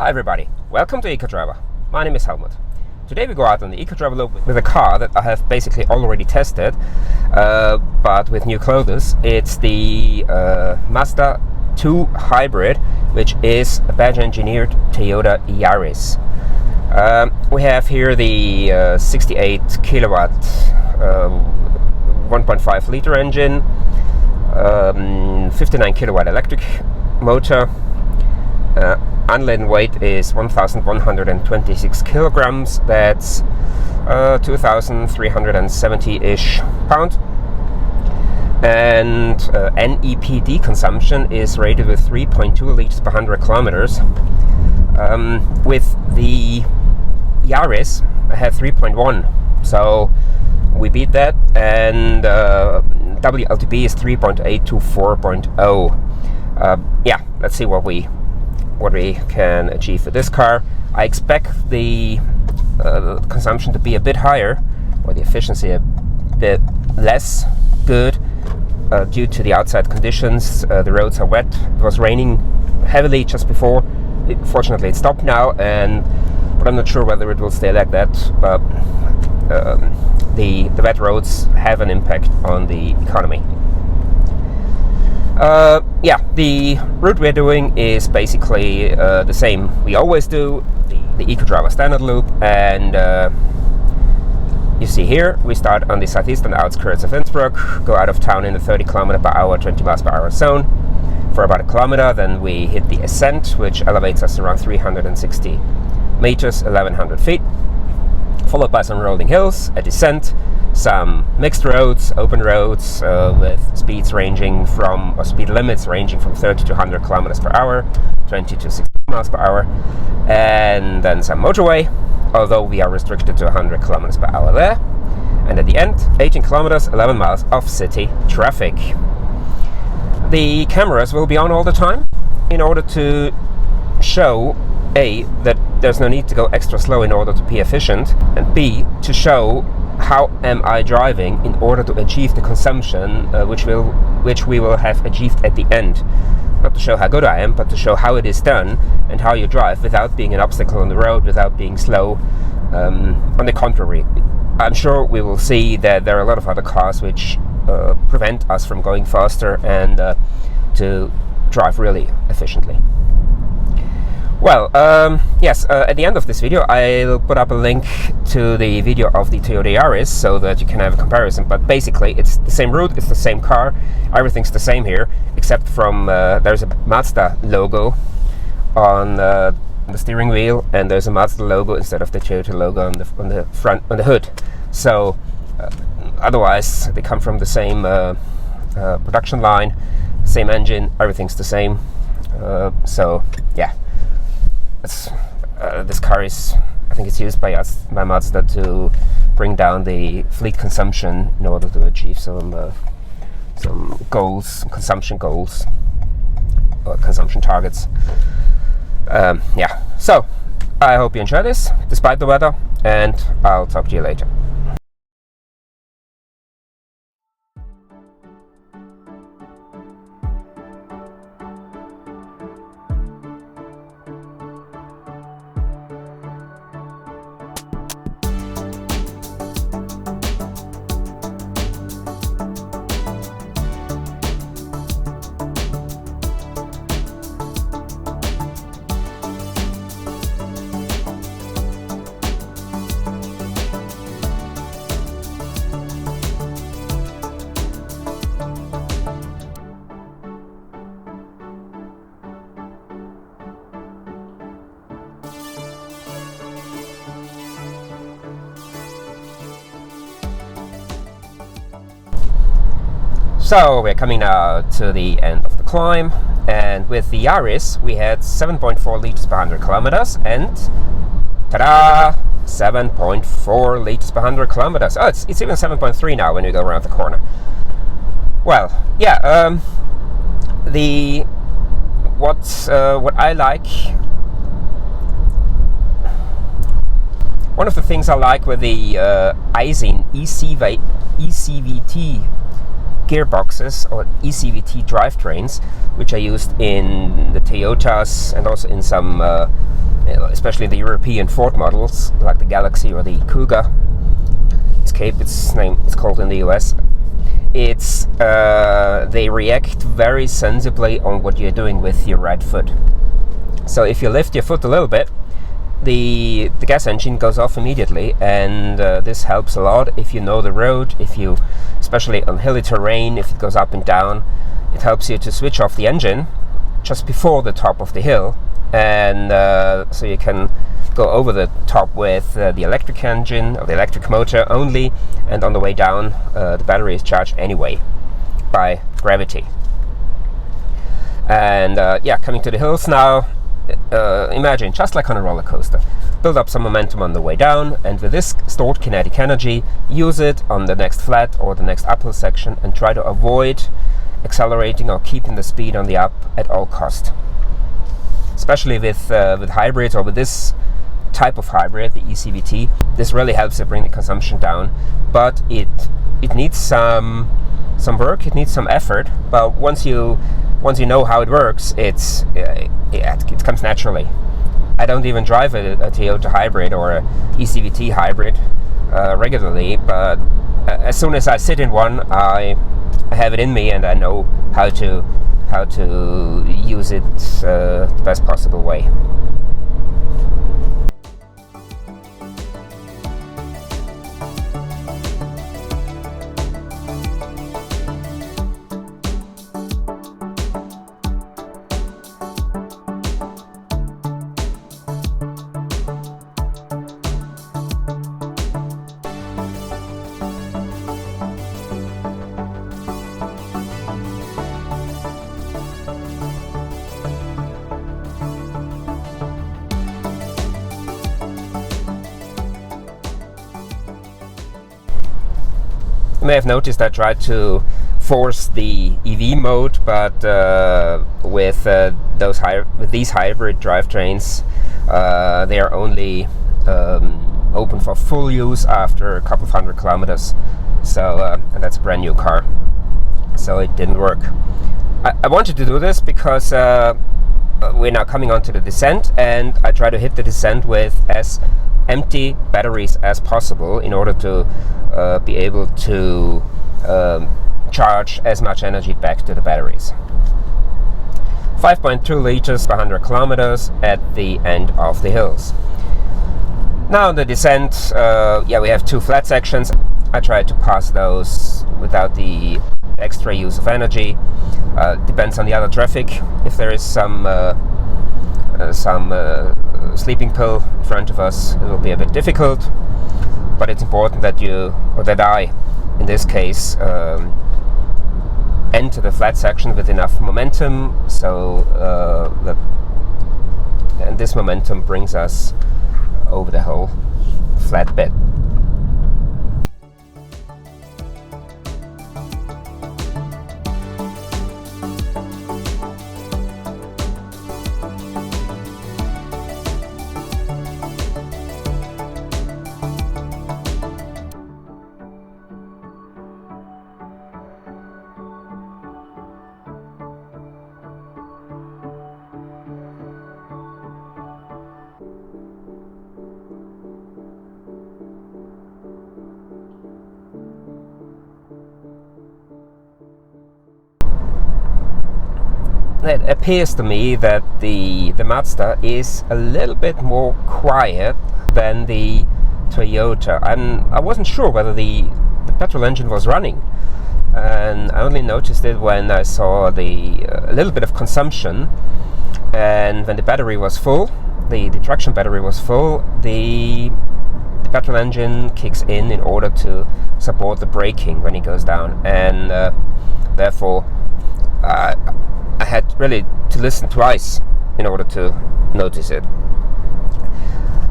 Hi everybody, welcome to Ecodriver. My name is Helmut. Today we go out on the Ecodriver loop with a car that I have basically already tested, but with new clothes. It's the Mazda 2 Hybrid, which is a badge engineered Toyota Yaris. We have here the 68 kilowatt 1.5 liter engine, 59 kilowatt electric motor. Unladen weight is 1,126 kilograms. That's 2,370-ish pound. And NEPD consumption is rated with 3.2 liters per 100 kilometers. With the Yaris, I had 3.1, so we beat that. And WLTP is 3.8 to 4.0. Yeah, let's see what we can achieve with this car. I expect the consumption to be a bit higher, or the efficiency a bit less good due to the outside conditions. The roads are wet. It was raining heavily just before. Fortunately, it stopped now, but I'm not sure whether it will stay like that. But the wet roads have an impact on the economy. Yeah, the route we're doing is basically the same we always do, the Ecodriver standard loop, and you see here we start on the southeastern outskirts of Innsbruck, go out of town in the 30 km per hour, 20 miles per hour zone for about a kilometer, then we hit the ascent, which elevates us around 360 meters, 1100 feet, followed by some rolling hills, a descent, some mixed roads, open roads with speed limits ranging from 30 to 100 kilometers per hour, 20 to 60 miles per hour, and then some motorway, although we are restricted to 100 kilometers per hour there. And at the end, 18 kilometers, 11 miles of city traffic. The cameras will be on all the time in order to show A, that there's no need to go extra slow in order to be efficient, and B, to show how am I driving in order to achieve the consumption which we will have achieved at the end. Not to show how good I am, but to show how it is done and how you drive without being an obstacle on the road, without being slow. On the contrary, I'm sure we will see that there are a lot of other cars which prevent us from going faster and to drive really efficiently. Well, yes, at the end of this video I'll put up a link to the video of the Toyota Yaris so that you can have a comparison, but basically it's the same route, it's the same car, everything's the same here, except from there's a Mazda logo on the steering wheel, and there's a Mazda logo instead of the Toyota logo on the front, on the hood. So otherwise they come from the same production line, same engine, everything's the same. So yeah. This car is, I think it's used by Mazda to bring down the fleet consumption in order to achieve some goals, consumption goals, or consumption targets. Yeah, so I hope you enjoy this, despite the weather, and I'll talk to you later. So we're coming now to the end of the climb, and with the Yaris we had 7.4 liters per 100 kilometers, and ta-da! 7.4 liters per 100 kilometers. Oh, it's even 7.3 now when we go around the corner. Well, yeah, what I like, one of the things I like with the Aisin ECVT gearboxes or ECVT drivetrains, which are used in the Toyotas and also in some especially the European Ford models, like the Galaxy or the Kuga. Escape, it's called in the US. They react very sensibly on what you're doing with your right foot. So if you lift your foot a little bit, the gas engine goes off immediately, and this helps a lot if you know the road, especially on hilly terrain, if it goes up and down. It helps you to switch off the engine just before the top of the hill, and so you can go over the top with the electric engine or the electric motor only, and on the way down the battery is charged anyway by gravity. And coming to the hills now, imagine just like on a roller coaster, build up some momentum on the way down, and with this stored kinetic energy, use it on the next flat or the next uphill section, and try to avoid accelerating or keeping the speed on the up at all cost. Especially with hybrids, or with this type of hybrid, the ECVT, this really helps to bring the consumption down. But it needs some work, it needs some effort. But once you know how it works, it comes naturally. I don't even drive a Toyota hybrid or a ECVT hybrid regularly, but as soon as I sit in one, I have it in me, and I know how to use it the best possible way. You may have noticed I tried to force the EV mode, but with these hybrid drivetrains, they are only open for full use after a couple of 100 kilometers. So and that's a brand new car, so it didn't work. I wanted to do this because we're now coming onto the descent, and I try to hit the descent with as empty batteries as possible in order to be able to charge as much energy back to the batteries. 5.2 liters per 100 kilometers at the end of the hills. Now on the descent, we have two flat sections. I try to pass those without the extra use of energy. Depends on the other traffic. If there is some sleeping pill in front of us, it will be a bit difficult, but it's important that I, in this case, enter the flat section with enough momentum, so and this momentum brings us over the whole flat bed. It appears to me that the Mazda is a little bit more quiet than the Toyota. I wasn't sure whether the petrol engine was running, and I only noticed it when I saw a little bit of consumption, and when the battery was full, the traction battery was full, the petrol engine kicks in order to support the braking when it goes down, and therefore I had really to listen twice in order to notice it.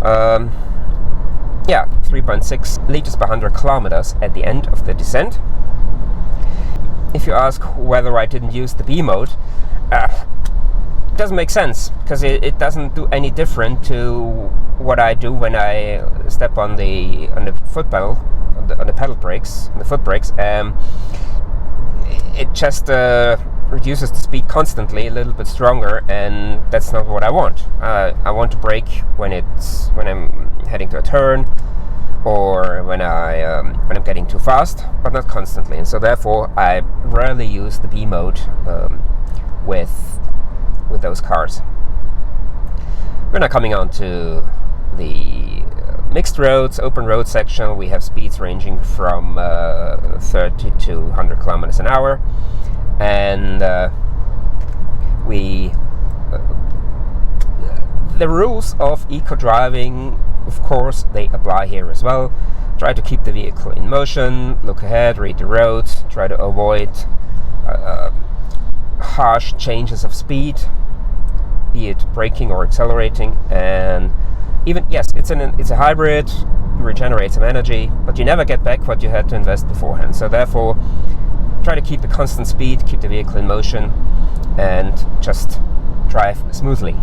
3.6 liters per 100 kilometers at the end of the descent. If you ask whether I didn't use the B mode, it doesn't make sense, because it doesn't do any different to what I do when I step on the foot pedal, on the pedal brakes, on the foot brakes. It just reduces the speed constantly, a little bit stronger, and that's not what I want. I want to brake when I'm heading to a turn, or when I'm getting too fast, but not constantly. And so therefore I rarely use the B mode with those cars. We're now coming on to the mixed roads, open road section. We have speeds ranging from 30 to 100 kilometers an hour, and the rules of eco-driving, of course, they apply here as well. Try to keep the vehicle in motion, look ahead, read the road, try to avoid harsh changes of speed, be it braking or accelerating. And even, yes, it's a hybrid, regenerates some energy, but you never get back what you had to invest beforehand. So therefore, try to keep a constant speed, keep the vehicle in motion, and just drive smoothly.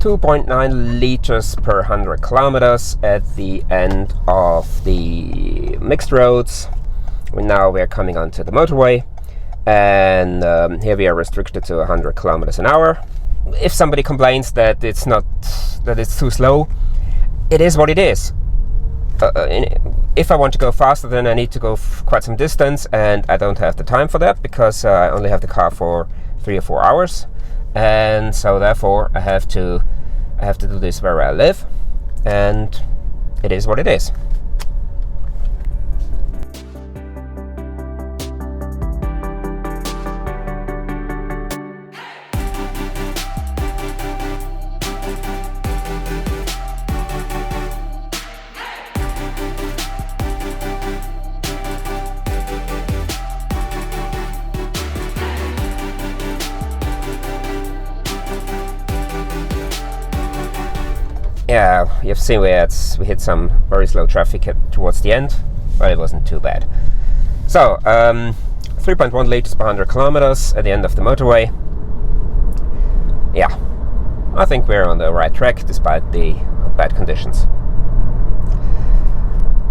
.9 liters per 100 kilometers at the end of the mixed roads. Now we're coming onto the motorway, and here we are restricted to 100 kilometers an hour. If somebody complains that it's too slow, it is what it is. If I want to go faster, then I need to go quite some distance, and I don't have the time for that because I only have the car for 3 or 4 hours. And so therefore I have to do this where I live, and it is what it is. Yeah, you've seen we hit some very slow traffic towards the end, but it wasn't too bad. So, 3.1 liters per 100 kilometers at the end of the motorway. Yeah, I think we're on the right track despite the bad conditions.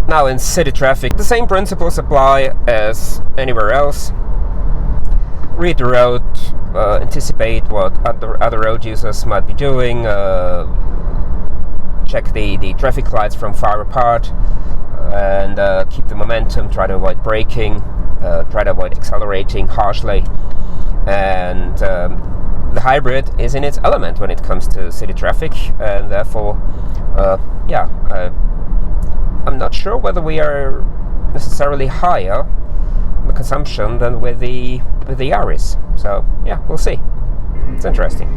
Now in city traffic, the same principles apply as anywhere else. Read the road, anticipate what other road users might be doing, check the traffic lights from far apart, and keep the momentum, try to avoid braking, try to avoid accelerating harshly. And the hybrid is in its element when it comes to city traffic, and therefore, I'm not sure whether we are necessarily higher in the consumption than with the Yaris. So yeah, we'll see. It's interesting.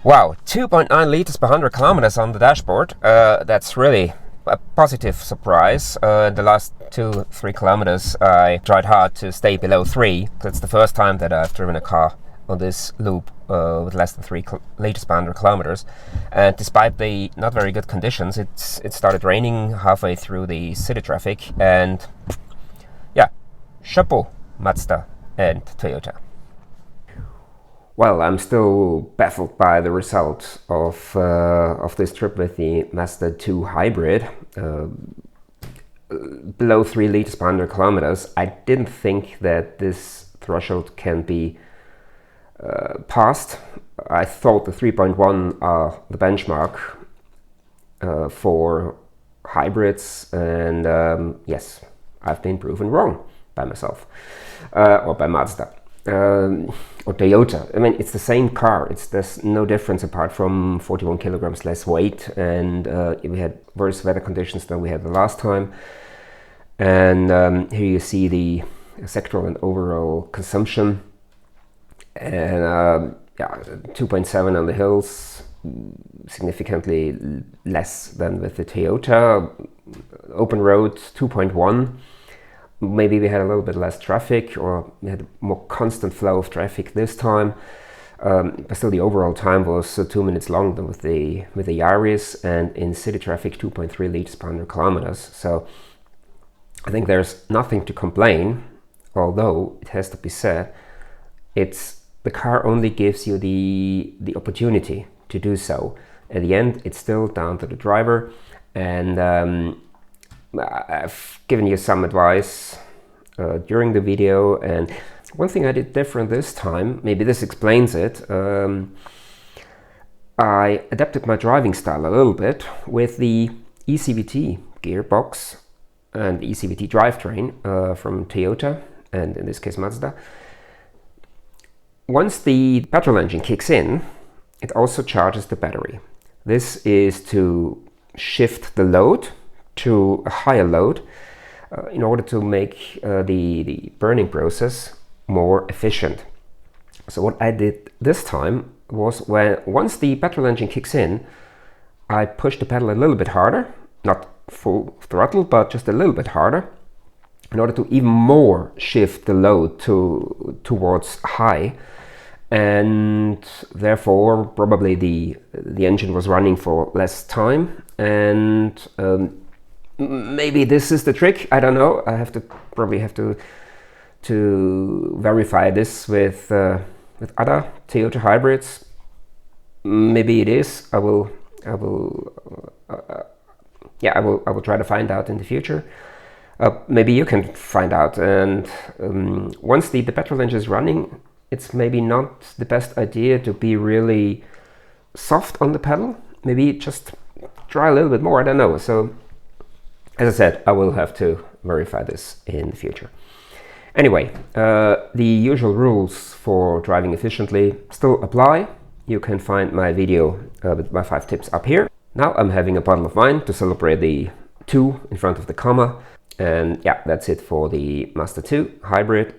Wow, 2.9 liters per 100 kilometers on the dashboard. That's really a positive surprise. The last 2-3 kilometers I tried hard to stay below 3. That's the first time that I've driven a car on this loop with less than 3 liters per 100 kilometers. And despite the not very good conditions, it started raining halfway through the city traffic. And yeah, chapeau Mazda and Toyota. Well, I'm still baffled by the result of this trip with the Mazda 2 hybrid. Below 3 liters per 100 kilometers. I didn't think that this threshold can be passed. I thought the 3.1 are the benchmark for hybrids, and yes, I've been proven wrong by myself or by Mazda. Or Toyota. I mean, it's the same car. There's no difference apart from 41 kilograms less weight, and we had worse weather conditions than we had the last time. And here you see the sectoral and overall consumption, and yeah, 2.7 on the hills, significantly less than with the Toyota. Open road 2.1. Maybe we had a little bit less traffic, or we had a more constant flow of traffic this time. But still, the overall time was 2 minutes longer with the Yaris, and in city traffic 2.3 liters per 100 kilometers. So I think there's nothing to complain, although it has to be said, the car only gives you the opportunity to do so. At the end, it's still down to the driver, and I've given you some advice during the video, and one thing I did different this time, maybe this explains it, I adapted my driving style a little bit with the eCVT gearbox and the eCVT drivetrain from Toyota, and in this case Mazda. Once the petrol engine kicks in, it also charges the battery. This is to shift the load to a higher load in order to make the burning process more efficient. So what I did this time was, once the petrol engine kicks in, I push the pedal a little bit harder, not full throttle, but just a little bit harder, in order to even more shift the load towards high, and therefore probably the engine was running for less time, and maybe this is the trick. I don't know. I probably have to verify this with other Toyota hybrids. Maybe it is. I will try to find out in the future. Maybe you can find out. And once the petrol engine is running, it's maybe not the best idea to be really soft on the pedal. Maybe just try a little bit more. I don't know. So, as I said, I will have to verify this in the future. Anyway, the usual rules for driving efficiently still apply. You can find my video with my 5 tips up here. Now I'm having a bottle of wine to celebrate the 2 in front of the comma. And yeah, that's it for the Mazda 2 hybrid.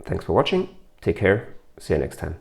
Thanks for watching. Take care. See you next time.